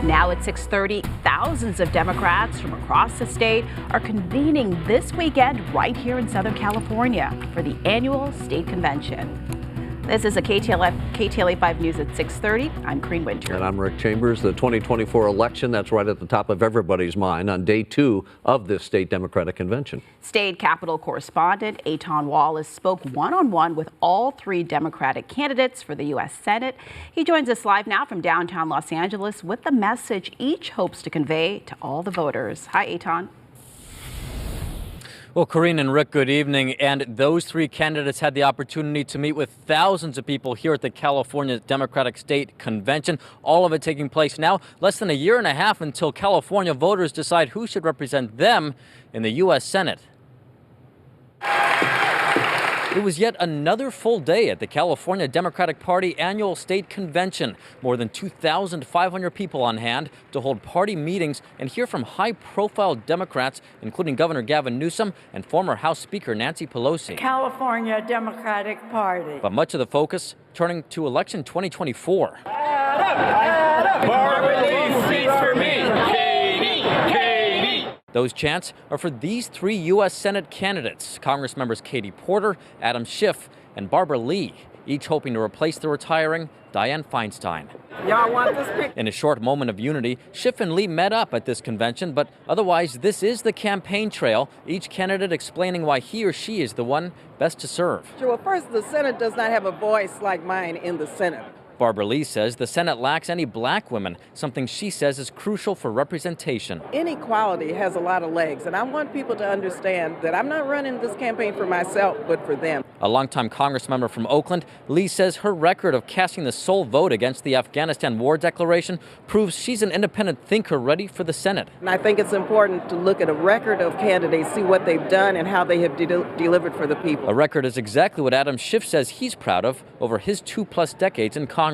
Now at 6:30, thousands of Democrats from across the state are convening this weekend right here in Southern California for the annual state convention. This is a KTLA 5 News at 6:30. I'm Corrine Winter. And I'm Rick Chambers. The 2024 election, that's right at the top of everybody's mind on day 2 of this state Democratic convention. State Capitol correspondent Eitan Wallace spoke one-on-one with all 3 Democratic candidates for the U.S. Senate. He joins us live now from downtown Los Angeles with the message each hopes to convey to all the voters. Hi, Eitan. Well, Corrine and Rick, good evening. And those 3 candidates had the opportunity to meet with thousands of people here at the California Democratic State Convention, all of it taking place now less than a year and a half until California voters decide who should represent them in the U.S. Senate. It was yet another full day at the California Democratic Party annual state convention. More than 2,500 people on hand to hold party meetings and hear from high-profile Democrats, including Governor Gavin Newsom and former House Speaker Nancy Pelosi. California Democratic Party. But much of the focus turning to election 2024. Barbara Lee, seats for me. Those chants are for these 3 U.S. Senate candidates, Congressmembers Katie Porter, Adam Schiff, and Barbara Lee, each hoping to replace the retiring Dianne Feinstein. Y'all want this picture? In a short moment of unity, Schiff and Lee met up at this convention, but otherwise this is the campaign trail, each candidate explaining why he or she is the one best to serve. Well, first, the Senate does not have a voice like mine in the Senate. Barbara Lee says the Senate lacks any black women, something she says is crucial for representation. Inequality has a lot of legs, and I want people to understand that I'm not running this campaign for myself, but for them. A longtime Congressmember from Oakland, Lee says her record of casting the sole vote against the Afghanistan War Declaration proves she's an independent thinker ready for the Senate. And I think it's important to look at a record of candidates, see what they've done and how they have delivered for the people. A record is exactly what Adam Schiff says he's proud of over his 2+ decades in Congress.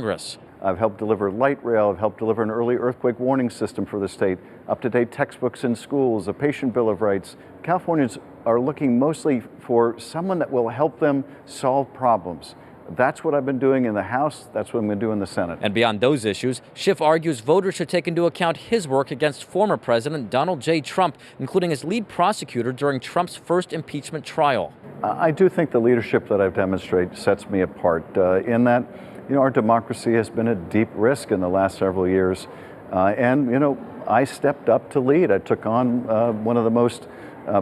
I've helped deliver light rail, I've helped deliver an early earthquake warning system for the state, up-to-date textbooks in schools, a patient bill of rights. Californians are looking mostly for someone that will help them solve problems. That's what I've been doing in the House, that's what I'm going to do in the Senate. And beyond those issues, Schiff argues voters should take into account his work against former President Donald J. Trump, including as lead prosecutor during Trump's first impeachment trial. I do think the leadership that I've demonstrated sets me apart in that, our democracy has been at deep risk in the last several years. I stepped up to lead. I took on one of the most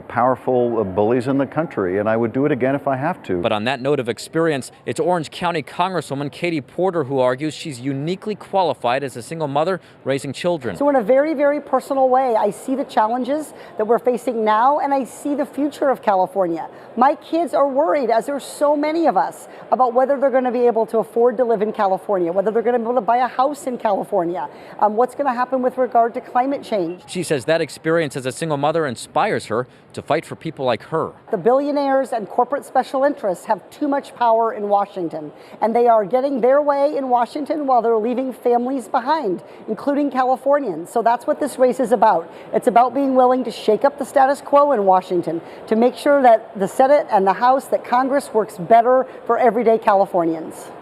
powerful bullies in the country, and I would do it again if I have to. But on that note of experience, it's Orange County Congresswoman Katie Porter who argues she's uniquely qualified as a single mother raising children. So in a very, very personal way, I see the challenges that we're facing now, and I see the future of California. My kids are worried, as there's so many of us, about whether they're going to be able to afford to live in California, whether they're going to be able to buy a house in California, what's going to happen with regard to climate change. She says that experience as a single mother inspires her to fight for people like her. The billionaires and corporate special interests have too much power in Washington, and they are getting their way in Washington while they're leaving families behind, including Californians. So that's what this race is about. It's about being willing to shake up the status quo in Washington, to make sure that the Senate and the House, that Congress works better for everyday Californians.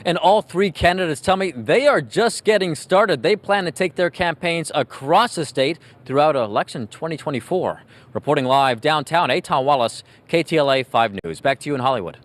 And all 3 candidates tell me they are just getting started. They plan to take their campaigns across the state throughout election 2024. Reporting live downtown, Eitan Wallace, KTLA 5 News. Back to you in Hollywood.